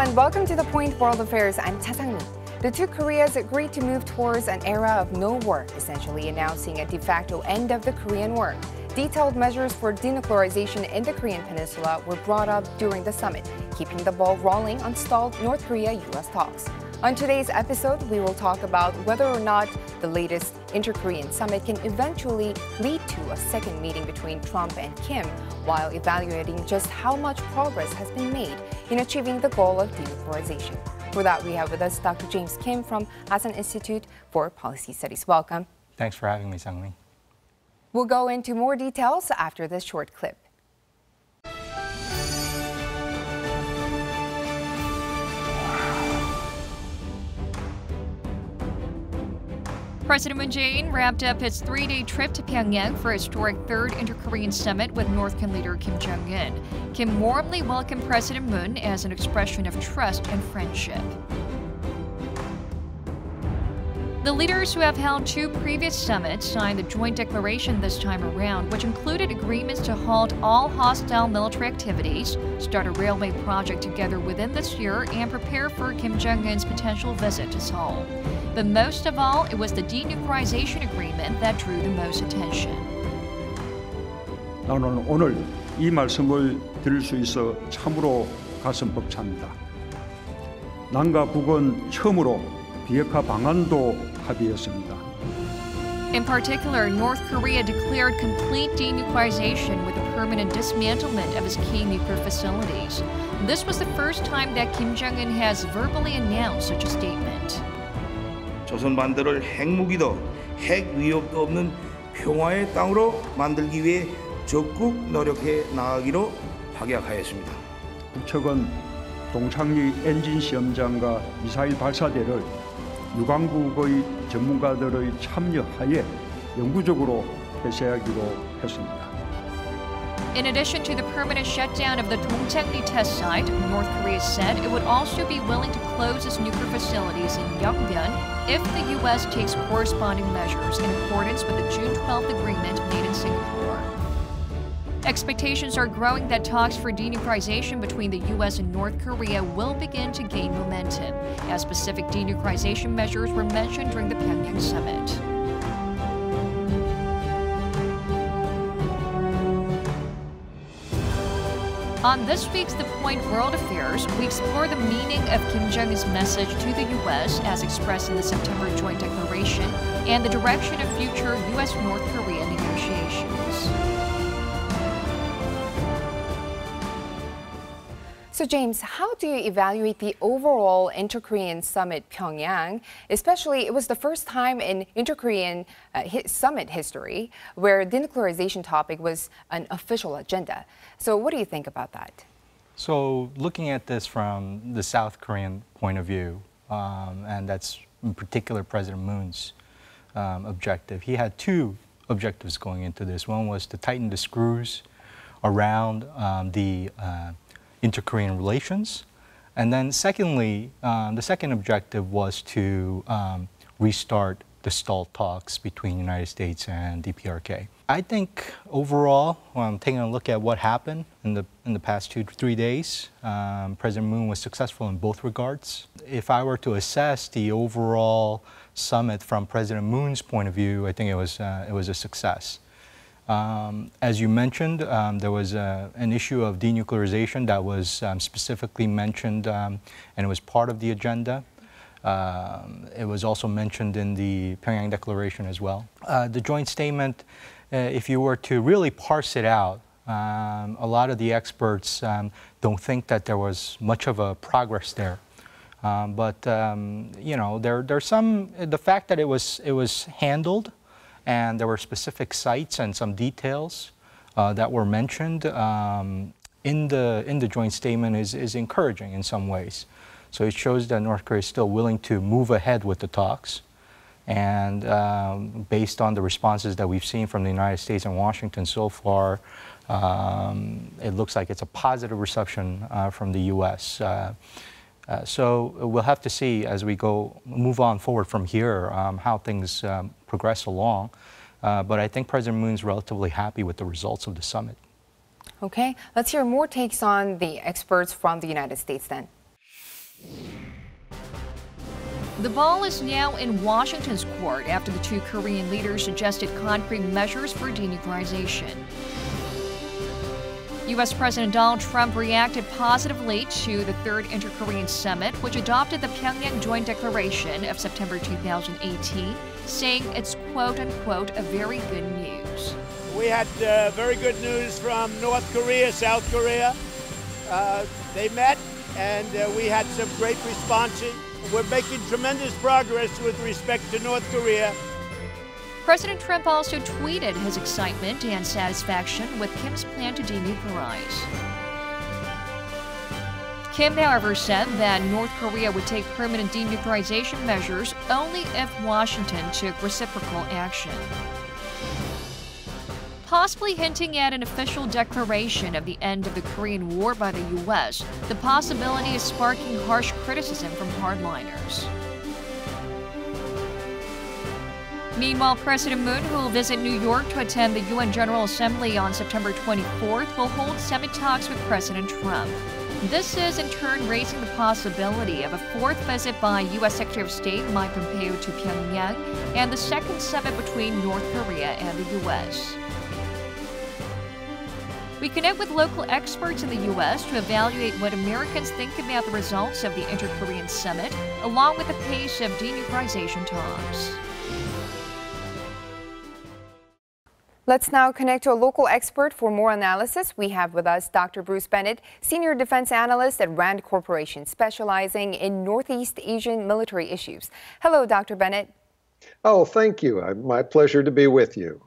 and welcome to The Point World Affairs. I'm Cha Sang-mi. The two Koreas agreed to move towards an era of no war, essentially announcing a de facto end of the Korean War. Detailed measures for denuclearization in the Korean peninsula were brought up during the summit, keeping the ball rolling on stalled North Korea-U.S. talks. On today's episode, we will talk about whether or not the latest inter-Korean summit can eventually lead to a second meeting between Trump and Kim, while evaluating just how much progress has been made in achieving the goal of denuclearization. For that, we have with us Dr. James Kim from Asan Institute for Policy Studies. Welcome. Thanks for having me, Sang-mi. We'll go into more details after this short clip. President Moon Jae-in wrapped up his three-day trip to Pyongyang for a historic third inter-Korean summit with North Korean leader Kim Jong-un. Kim warmly welcomed President Moon as an expression of trust and friendship. The leaders who have held two previous summits signed the joint declaration this time around, which included agreements to halt all hostile military activities, start a railway project together within this year, and prepare for Kim Jong-un's potential visit to Seoul. But most of all, it was the denuclearization agreement that drew the most attention. 나는 오늘 이 말씀을 드릴 수 있어 참으로 가슴 벅찹니다. 남과 북은 처음으로 비핵화 방안도 합의했습니다. In particular, North Korea declared complete denuclearization with the permanent dismantlement of its key nuclear facilities. This was the first time that Kim Jong-un has verbally announced such a statement. 조선 반도를 핵무기도 핵 위협도 없는 평화의 땅으로 만들기 위해 적극 노력해 나가기로 확약하였습니다. 북측은 동창리 엔진 시험장과 미사일 발사대를 유관국의 전문가들의 참여하에 영구적으로 폐쇄하기로 했습니다. In addition to the permanent shutdown of the Dongchangri test site, North Korea said it would also be willing to close its nuclear facilities in Yongbyon if the U.S. takes corresponding measures in accordance with the June 12th agreement made in Singapore. Expectations are growing that talks for denuclearization between the U.S. and North Korea will begin to gain momentum, as specific denuclearization measures were mentioned during the Pyongyang summit. On this week's The Point World Affairs, we explore the meaning of Kim Jong-un's message to the U.S. as expressed in the September Joint Declaration and the direction of future U.S.-North Korea negotiations. So James, how do you evaluate the overall inter-Korean summit Pyongyang? Especially, it was the first time in inter-Korean summit history where denuclearization topic was an official agenda. So what do you think about that? So looking at this from the South Korean point of view, and that's in particular President Moon's objective, he had two objectives going into this. One was to tighten the screws around the inter-Korean relations. And then secondly, the second objective was to restart the stalled talks between the United States and DPRK. I think overall, taking a look at what happened in the past 2 to 3 days, President Moon was successful in both regards. If I were to assess the overall summit from President Moon's point of view, I think it was a success. As you mentioned, there was an issue of denuclearization that was specifically mentioned, and it was part of the agenda. It was also mentioned in the Pyongyang Declaration as well. The joint statement, if you were to really parse it out, a lot of the experts don't think that there was much of a progress there. But you know, there's some, the fact that it was handled, and there were specific sites and some details that were mentioned in the joint statement is encouraging in some ways. So it shows that North Korea is still willing to move ahead with the talks. And based on the responses that we've seen from the United States and Washington so far, it looks like it's a positive reception from the U.S. So we'll have to see as we move on forward from here how things progress along. But I think President Moon's relatively happy with the results of the summit. Okay, let's hear more takes on the experts from the United States then. The ball is now in Washington's court after the two Korean leaders suggested concrete measures for denuclearization. U.S. President Donald Trump reacted positively to the Third Inter-Korean Summit, which adopted the Pyeongyang Joint Declaration of September 2018, saying it's quote-unquote a very good news. We had very good news from North Korea, South Korea. They met and we had some great responses. We're making tremendous progress with respect to North Korea. President Trump also tweeted his excitement and satisfaction with Kim's plan to denuclearize. Kim, however, said that North Korea would take permanent denuclearization measures only if Washington took reciprocal action, possibly hinting at an official declaration of the end of the Korean War by the U.S. The possibility is sparking harsh criticism from hardliners. Meanwhile, President Moon, who will visit New York to attend the UN General Assembly on September 24th, will hold summit talks with President Trump. This is, in turn, raising the possibility of a fourth visit by U.S. Secretary of State Mike Pompeo to Pyongyang and the second summit between North Korea and the U.S. We connect with local experts in the U.S. to evaluate what Americans think about the results of the Inter-Korean Summit, along with the pace of denuclearization talks. Let's now connect to a local expert for more analysis. We have with us Dr. Bruce Bennett, Senior Defense Analyst at RAND Corporation, specializing in Northeast Asian military issues. Hello, Dr. Bennett. Oh, thank you. My pleasure to be with you.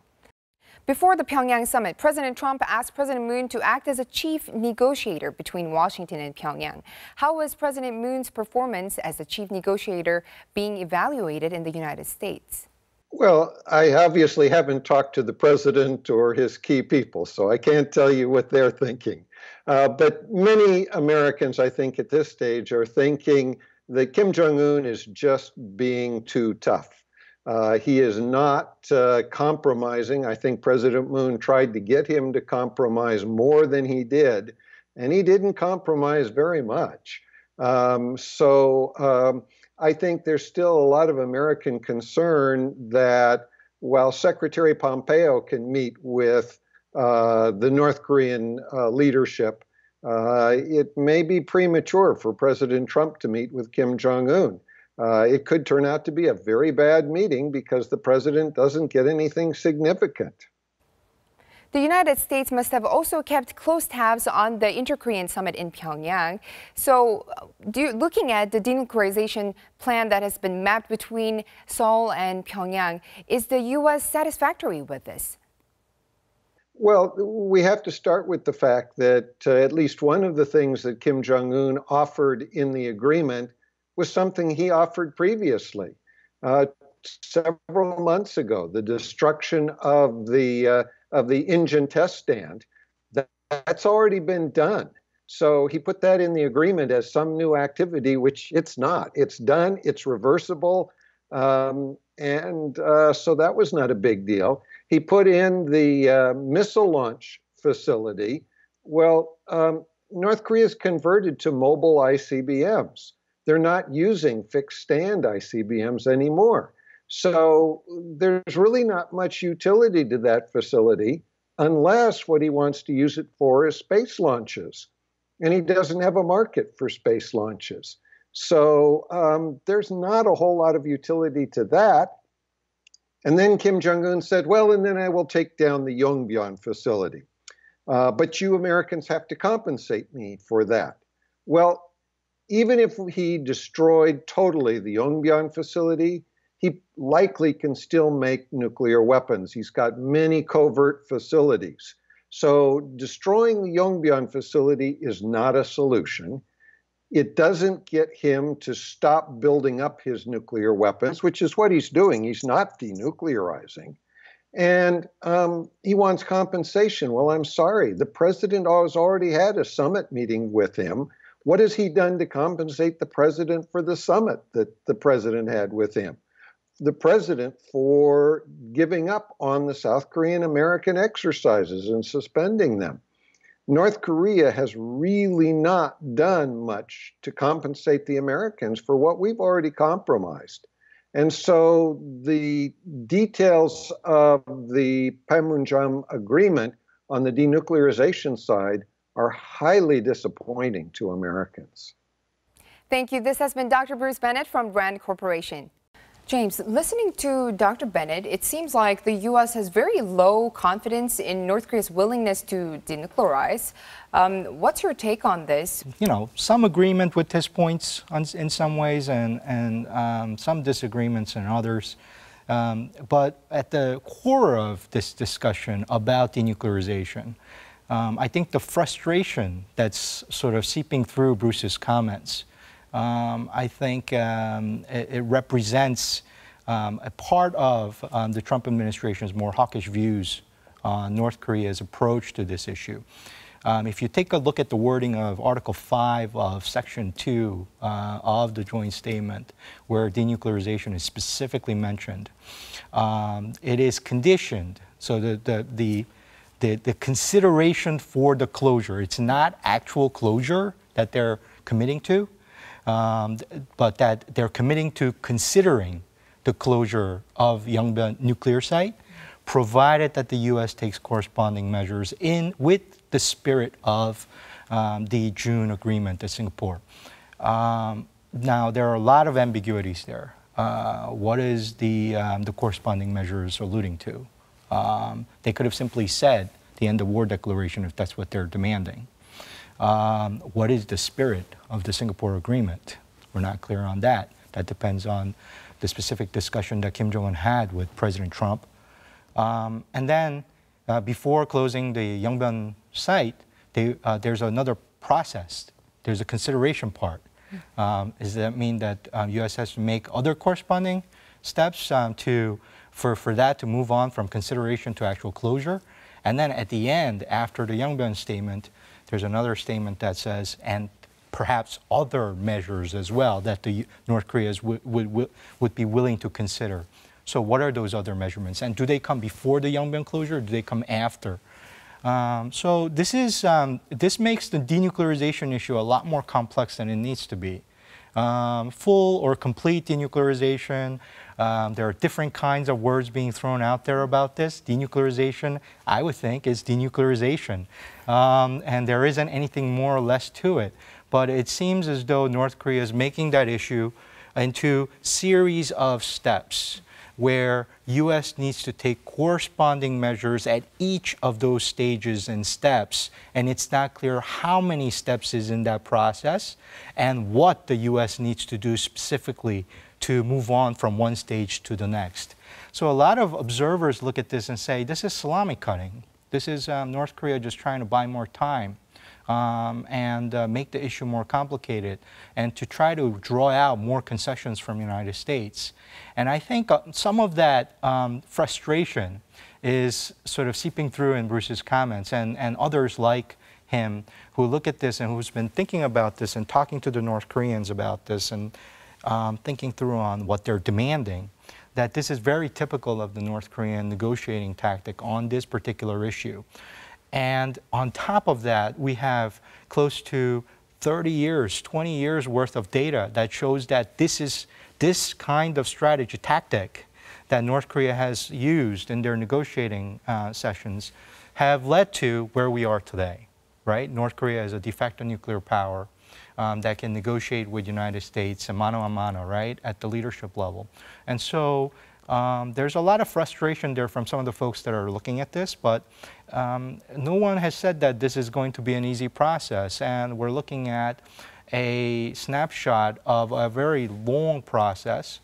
Before the Pyongyang summit, President Trump asked President Moon to act as a chief negotiator between Washington and Pyongyang. How was President Moon's performance as the chief negotiator being evaluated in the United States? Well, I obviously haven't talked to the president or his key people, so I can't tell you what they're thinking. But many Americans, I think, at this stage are thinking that Kim Jong-un is just being too tough. He is not compromising. I think President Moon tried to get him to compromise more than he did, and he didn't compromise very much. I think there's still a lot of American concern that while Secretary Pompeo can meet with the North Korean leadership, it may be premature for President Trump to meet with Kim Jong-un. It could turn out to be a very bad meeting because the president doesn't get anything significant. The United States must have also kept close tabs on the Inter-Korean Summit in Pyongyang. So, looking at the denuclearization plan that has been mapped between Seoul and Pyongyang, is the U.S. satisfactory with this? Well, we have to start with the fact that at least one of the things that Kim Jong-un offered in the agreement was something he offered previously. Several months ago, the destruction of the engine test stand, that's already been done. So he put that in the agreement as some new activity, which it's not. It's done, it's reversible, so that was not a big deal. He put in the missile launch facility. Well, North Korea's converted to mobile ICBMs. They're not using fixed stand ICBMs anymore. So there's really not much utility to that facility unless what he wants to use it for is space launches. And he doesn't have a market for space launches. So there's not a whole lot of utility to that. And then Kim Jong-un said, well, and then I will take down the Yongbyon facility. But you Americans have to compensate me for that. Well, even if he destroyed totally the Yongbyon facility, he likely can still make nuclear weapons. He's got many covert facilities. So destroying the Yongbyon facility is not a solution. It doesn't get him to stop building up his nuclear weapons, which is what he's doing. He's not denuclearizing. And he wants compensation. Well, I'm sorry. The president has already had a summit meeting with him. What has he done to compensate the president for the summit that the president had with him? The president for giving up on the South Korean American exercises and suspending them. North Korea has really not done much to compensate the Americans for what we've already compromised. And so the details of the Pyeongyang agreement on the denuclearization side are highly disappointing to Americans. Thank you. This has been Dr. Bruce Bennett from Rand Corporation. James, listening to Dr. Bennett, it seems like the U.S. has very low confidence in North Korea's willingness to denuclearize. What's your take on this? You know, some agreement with his points in some ways and some disagreements in others. But at the core of this discussion about denuclearization, I think the frustration that's sort of seeping through Bruce's comments, I think it represents a part of the Trump administration's more hawkish views on North Korea's approach to this issue. If you take a look at the wording of Article 5 of Section 2 of the joint statement, where denuclearization is specifically mentioned, it is conditioned. So the consideration for the closure, it's not actual closure that they're committing to, but that they're committing to considering the closure of Yongbyon nuclear site, provided that the U.S. takes corresponding measures with the spirit of the June agreement at Singapore. Now, there are a lot of ambiguities there. What is the corresponding measures alluding to? They could have simply said the end of war declaration if that's what they're demanding. What is the spirit of the Singapore agreement? We're not clear on that. That depends on the specific discussion that Kim Jong-un had with President Trump. And then before closing the Yongbyon site, there's another process. There's a consideration part. Does that mean that U.S. has to make other corresponding steps for that to move on from consideration to actual closure? And then at the end, after the Yongbyon statement, there's another statement that says, and perhaps other measures as well that the North Korea would be willing to consider. So what are those other measurements? And do they come before the Yongbyon closure or do they come after? So this makes the denuclearization issue a lot more complex than it needs to be. Full or complete denuclearization. There are different kinds of words being thrown out there about this. Denuclearization, I would think, is denuclearization. And there isn't anything more or less to it. But it seems as though North Korea is making that issue into a series of steps where U.S. needs to take corresponding measures at each of those stages and steps. And it's not clear how many steps is in that process and what the U.S. needs to do specifically to move on from one stage to the next. So a lot of observers look at this and say, this is salami cutting. This is North Korea just trying to buy more time and make the issue more complicated and to try to draw out more concessions from the United States. And I think some of that frustration is sort of seeping through in Bruce's comments and others like him who look at this and who's been thinking about this and talking to the North Koreans about this and thinking through on what they're demanding, that this is very typical of the North Korean negotiating tactic on this particular issue. And on top of that, we have close to 30 years, 20 years worth of data that shows that this kind of strategy, tactic that North Korea has used in their negotiating sessions have led to where we are today, right? North Korea is a de facto nuclear power that can negotiate with the United States mano a mano, right, at the leadership level. And so there's a lot of frustration there from some of the folks that are looking at this, but no one has said that this is going to be an easy process. And we're looking at a snapshot of a very long process.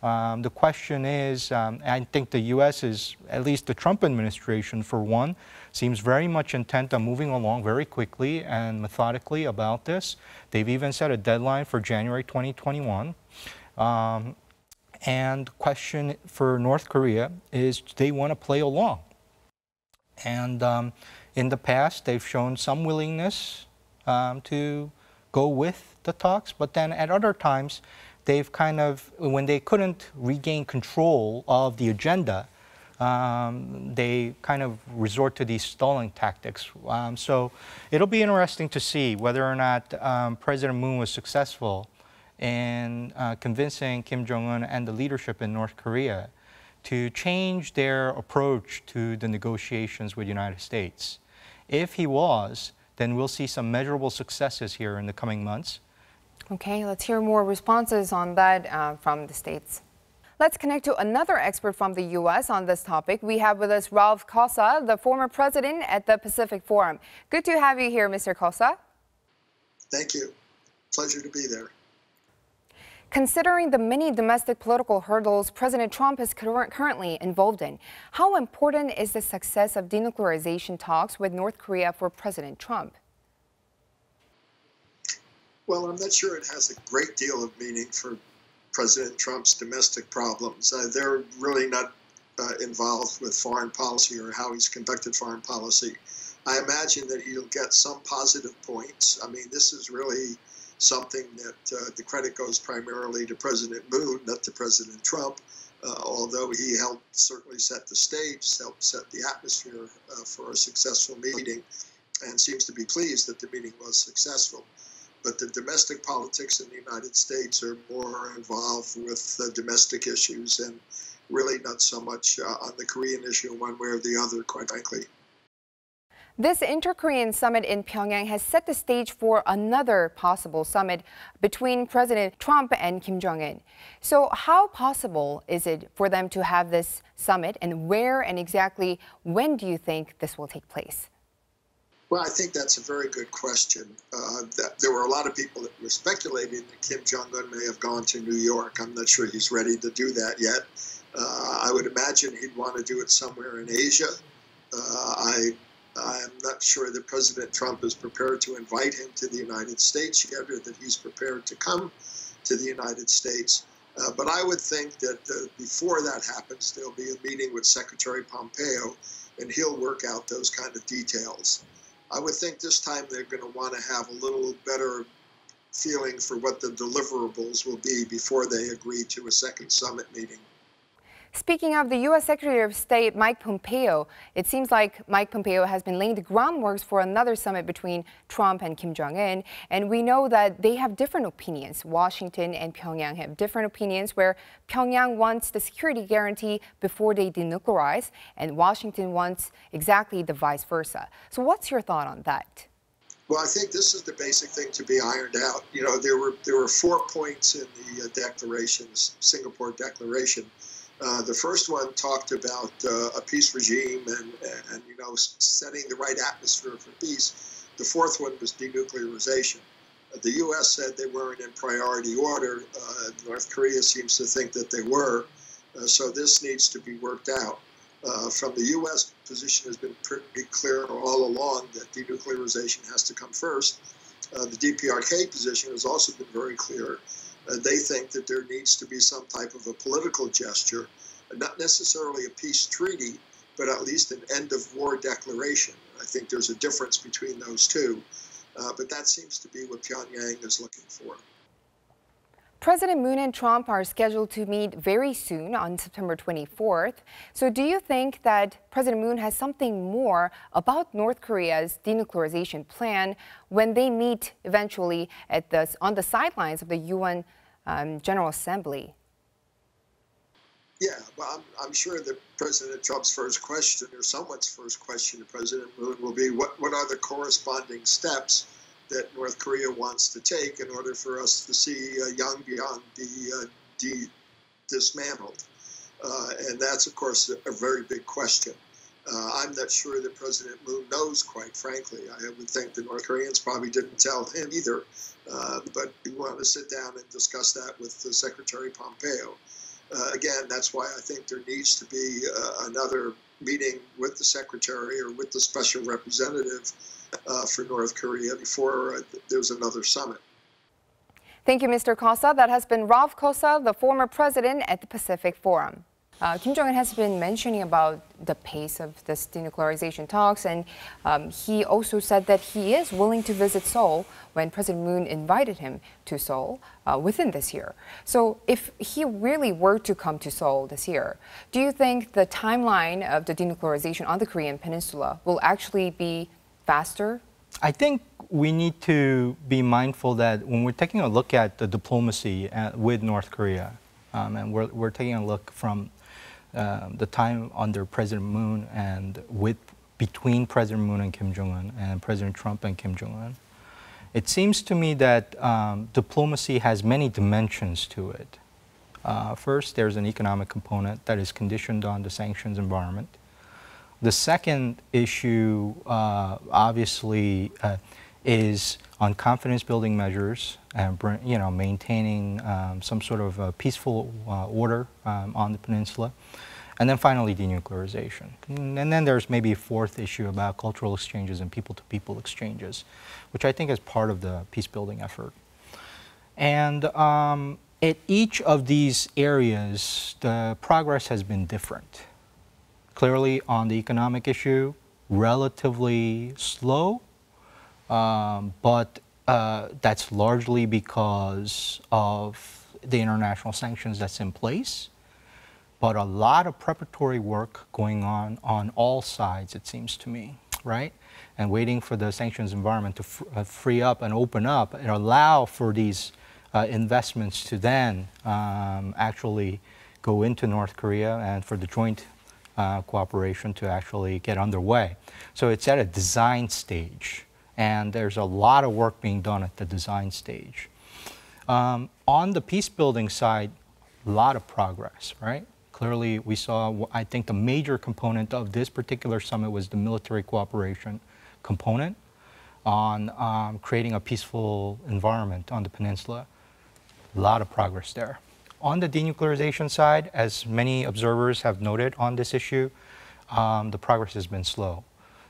The question is, I think the U.S. is, at least the Trump administration for one, seems very much intent on moving along very quickly and methodically about this. They've even set a deadline for January 2021. And the question for North Korea is, do they want to play along? And in the past, they've shown some willingness to go with the talks, but then at other times, they've kind of, when they couldn't regain control of the agenda, they kind of resort to these stalling tactics. So it'll be interesting to see whether or not President Moon was successful in convincing Kim Jong-un and the leadership in North Korea to change their approach to the negotiations with the United States. If he was, then we'll see some measurable successes here in the coming months. Okay, let's hear more responses on that from the states. Let's connect to another expert from the U.S. on this topic. We have with us Ralph Cossa, the former president at the Pacific Forum. Good to have you here, Mr. Cossa. Thank you. Pleasure to be there. Considering the many domestic political hurdles President Trump is currently involved in, how important is the success of denuclearization talks with North Korea for President Trump? Well, I'm not sure it has a great deal of meaning for President Trump's domestic problems. They're really not involved with foreign policy or how he's conducted foreign policy. I imagine that he'll get some positive points. I mean, this is really something that the credit goes primarily to President Moon, not to President Trump, although he helped certainly set the stage, helped set the atmosphere for a successful meeting, and seems to be pleased that the meeting was successful. But the domestic politics in the United States are more involved with domestic issues and really not so much on the Korean issue one way or the other, quite frankly. This inter-Korean summit in Pyongyang has set the stage for another possible summit between President Trump and Kim Jong-un. So how possible is it for them to have this summit, and where and exactly when do you think this will take place? Well, I think that's a very good question. There were a lot of people that were speculating that Kim Jong-un may have gone to New York. I'm not sure he's ready to do that yet. I would imagine he'd want to do it somewhere in Asia. I'm not sure that President Trump is prepared to invite him to the United States yet, or that he's prepared to come to the United States. But I would think that before that happens, there'll be a meeting with Secretary Pompeo, and he'll work out those kind of details. I would think this time they're going to want to have a little better feeling for what the deliverables will be before they agree to a second summit meeting. Speaking of the U.S. Secretary of State Mike Pompeo, it seems like Mike Pompeo has been laying the groundwork for another summit between Trump and Kim Jong-un. And we know that they have different opinions. Washington and Pyongyang have different opinions, where Pyongyang wants the security guarantee before they denuclearize, and Washington wants exactly the vice versa. So what's your thought on that? Well, I think this is the basic thing to be ironed out. You know, there were 4 points in the declarations, Singapore Declaration. The first one talked about a peace regime and you know, setting the right atmosphere for peace. The fourth one was denuclearization. The U.S. said they weren't in priority order. North Korea seems to think that they were. So this needs to be worked out. From the U.S. position has been pretty clear all along that denuclearization has to come first. The DPRK position has also been very clear. They think that there needs to be some type of a political gesture, not necessarily a peace treaty, but at least an end-of-war declaration. I think there's a difference between those two, but that seems to be what Pyongyang is looking for. President Moon and Trump are scheduled to meet very soon on September 24th. So do you think that President Moon has something more about North Korea's denuclearization plan when they meet eventually on the sidelines of the UN General Assembly? Yeah, well, I'm sure that President Trump's first question, or someone's first question to President Moon, will be what are the corresponding steps that North Korea wants to take in order for us to see Yongbyon be dismantled. And that's, of course, a very big question. I'm not sure that President Moon knows, quite frankly. I would think the North Koreans probably didn't tell him either, but we want to sit down and discuss that with Secretary Pompeo. Again, that's why I think there needs to be another meeting with the Secretary or with the Special Representative for North Korea before there's another summit. Thank you, Mr. Cossa. That has been Ralph Cossa, the former president at the Pacific Forum. Kim Jong-un has been mentioning about the pace of this denuclearization talks, and he also said that he is willing to visit Seoul when President Moon invited him to Seoul within this year. So if he really were to come to Seoul this year, do you think the timeline of the denuclearization on the Korean peninsula will actually be faster? I think we need to be mindful that when we're taking a look at the diplomacy with North Korea, and we're taking a look from the time under President Moon and between President Moon and Kim Jong-un and President Trump and Kim Jong-un, it seems to me that diplomacy has many dimensions to it. First, there's an economic component that is conditioned on the sanctions environment. The second issue, obviously, is on confidence-building measures and maintaining some sort of peaceful order on the peninsula. And then finally, denuclearization. And then there's maybe a fourth issue about cultural exchanges and people-to-people exchanges, which I think is part of the peace-building effort. And at each of these areas, the progress has been different. Clearly, on the economic issue, relatively slow, but that's largely because of the international sanctions that's in place. But a lot of preparatory work going on all sides, it seems to me, right? And waiting for the sanctions environment to free up and open up and allow for these investments to then actually go into North Korea and for the joint cooperation to actually get underway. So it's at a design stage, and there's a lot of work being done at the design stage. On the peace-building side, a lot of progress, right? Clearly, we saw, I think the major component of this particular summit was the military cooperation component on creating a peaceful environment on the peninsula. A lot of progress there. On the denuclearization side, as many observers have noted on this issue, the progress has been slow.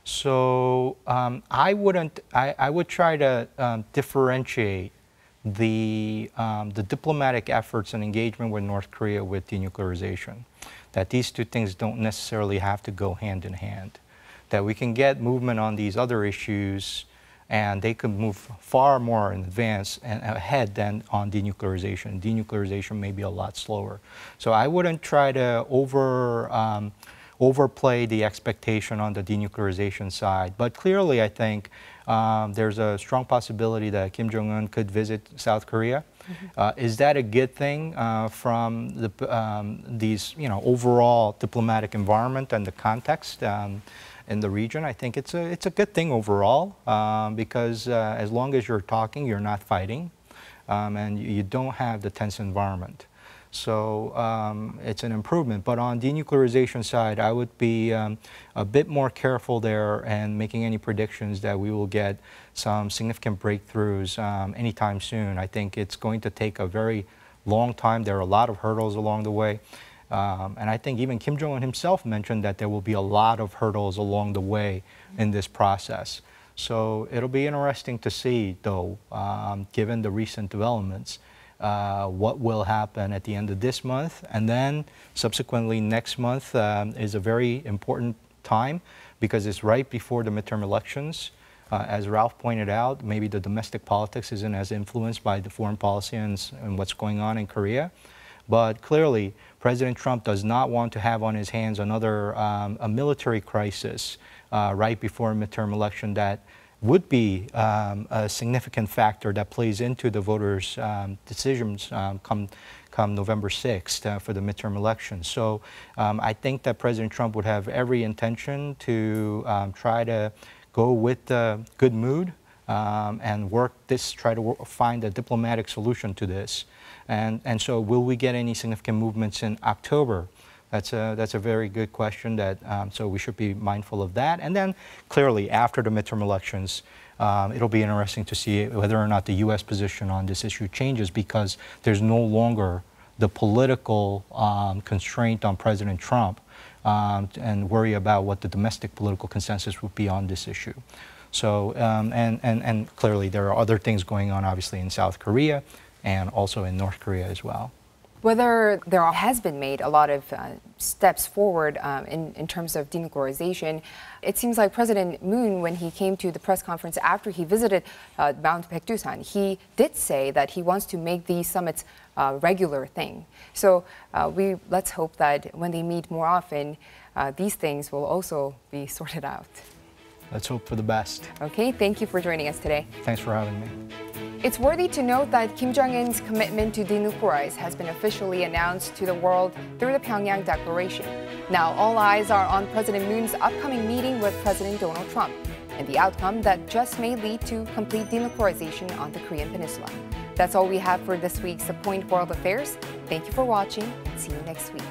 So I would try to differentiate the diplomatic efforts and engagement with North Korea with denuclearization. That these two things don't necessarily have to go hand in hand. That we can get movement on these other issues and they could move far more in advance and ahead than on denuclearization. Denuclearization may be a lot slower. So I wouldn't try to overplay the expectation on the denuclearization side. But clearly, I think there's a strong possibility that Kim Jong-un could visit South Korea. Mm-hmm. Is that a good thing from these overall diplomatic environment and the context in the region? I think it's a good thing overall because as long as you're talking, you're not fighting, and you don't have the tense environment. So it's an improvement. But on denuclearization side, I would be a bit more careful there and making any predictions that we will get some significant breakthroughs anytime soon. I think it's going to take a very long time. There are a lot of hurdles along the way. And I think even Kim Jong-un himself mentioned that there will be a lot of hurdles along the way in this process. So it'll be interesting to see, though, given the recent developments, what will happen at the end of this month. And then subsequently next month is a very important time because it's right before the midterm elections. As Ralph pointed out, maybe the domestic politics isn't as influenced by the foreign policy and what's going on in Korea. But clearly, President Trump does not want to have on his hands another a military crisis right before a midterm election that would be a significant factor that plays into the voters' decisions come November 6th for the midterm elections. So I think that President Trump would have every intention to try to go with the good mood and try to find a diplomatic solution to this. And so will we get any significant movements in October? That's a very good question. So we should be mindful of that. And then clearly after the midterm elections, it'll be interesting to see whether or not the U.S. position on this issue changes because there's no longer the political constraint on President Trump and worry about what the domestic political consensus would be on this issue. So and clearly there are other things going on obviously in South Korea and also in North Korea as well. Whether there has been made a lot of steps forward in terms of denuclearization, it seems like President Moon, when he came to the press conference after he visited Mount Baekdusan, he did say that he wants to make these summits a regular thing. So let's hope that when they meet more often, these things will also be sorted out. Let's hope for the best. Okay, thank you for joining us today. Thanks for having me. It's worthy to note that Kim Jong-un's commitment to denuclearize has been officially announced to the world through the Pyeongyang Declaration. Now, all eyes are on President Moon's upcoming meeting with President Donald Trump and the outcome that just may lead to complete denuclearization on the Korean Peninsula. That's all we have for this week's The Point World Affairs. Thank you for watching and see you next week.